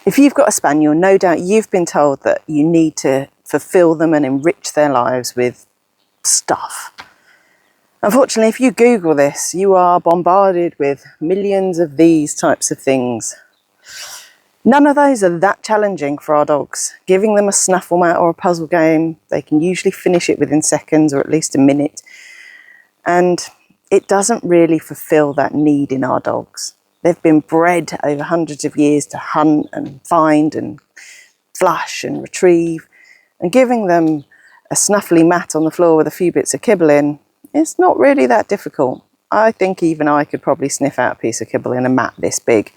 If you've got a spaniel, no doubt you've been told that you need to fulfill them and enrich their lives with stuff. Unfortunately, if you Google this, you are bombarded with millions of these types of things. None of those are that challenging for our dogs. Giving them a snuffle mat or a puzzle game, they can usually finish it within seconds or at least a minute. And it doesn't really fulfill that need in our dogs. They've been bred over hundreds of years to hunt and find and flush and retrieve. And giving them a snuffly mat on the floor with a few bits of kibble in, it's not really that difficult. I think even I could probably sniff out a piece of kibble in a mat this big.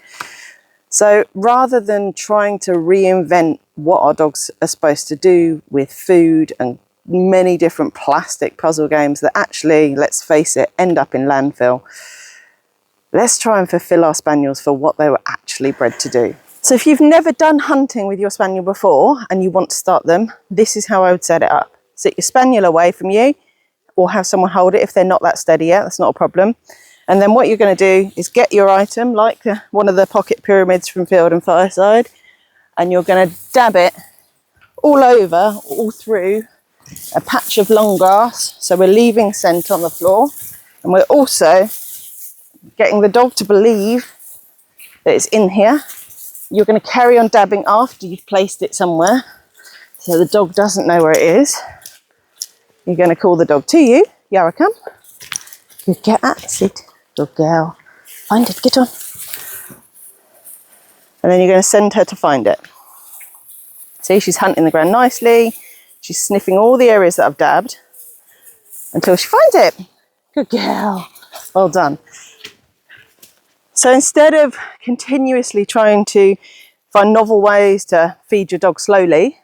So rather than trying to reinvent what our dogs are supposed to do with food and many different plastic puzzle games that actually, let's face it, end up in landfill, let's try and fulfill our spaniels for what they were actually bred to do. So if you've never done hunting with your spaniel before and you want to start them, this is how I would set it up. Sit your spaniel away from you or have someone hold it if they're not that steady yet, that's not a problem. And then what you're going to do is get your item, like one of the pocket pyramids from Field and Fireside, and you're going to dab it all over, all through a patch of long grass. So we're leaving scent on the floor, and we're also getting the dog to believe that it's in here. You're going to carry on dabbing after you've placed it somewhere, so the dog doesn't know where it is. You're going to call the dog to you. Yara, come. Good girl. Sit. Good girl. Find it. Get on. And then you're going to send her to find it. See, she's hunting the ground nicely. She's sniffing all the areas that I've dabbed until she finds it. Good girl. Well done. So instead of continuously trying to find novel ways to feed your dog slowly,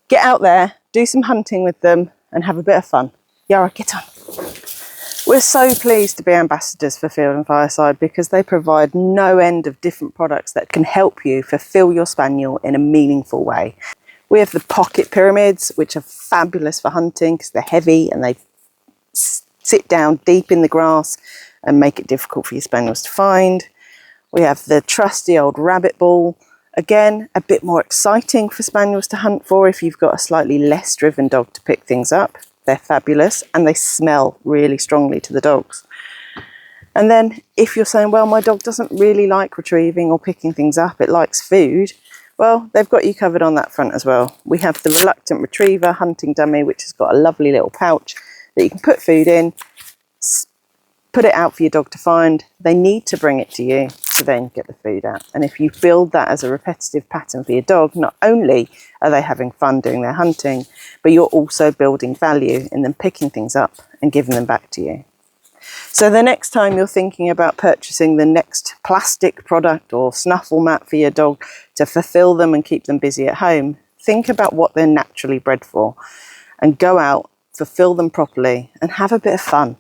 get out there, do some hunting with them and have a bit of fun. Yara, get on. We're so pleased to be ambassadors for Field and Fireside because they provide no end of different products that can help you fulfill your spaniel in a meaningful way. We have the pocket pyramids, which are fabulous for hunting because they're heavy and they sit down deep in the grass and make it difficult for your spaniels to find. We have the trusty old rabbit ball. Again, a bit more exciting for spaniels to hunt for if you've got a slightly less driven dog to pick things up. They're fabulous and they smell really strongly to the dogs. And then if you're saying, well, my dog doesn't really like retrieving or picking things up, it likes food, well, they've got you covered on that front as well. We have the reluctant retriever hunting dummy, which has got a lovely little pouch that you can put food in, put it out for your dog to find. They need to bring it to you to then get the food out. And if you build that as a repetitive pattern for your dog, not only are they having fun doing their hunting, but you're also building value in them picking things up and giving them back to you. So the next time you're thinking about purchasing the next plastic product or snuffle mat for your dog to fulfill them and keep them busy at home, think about what they're naturally bred for and go out, fulfill them properly and have a bit of fun.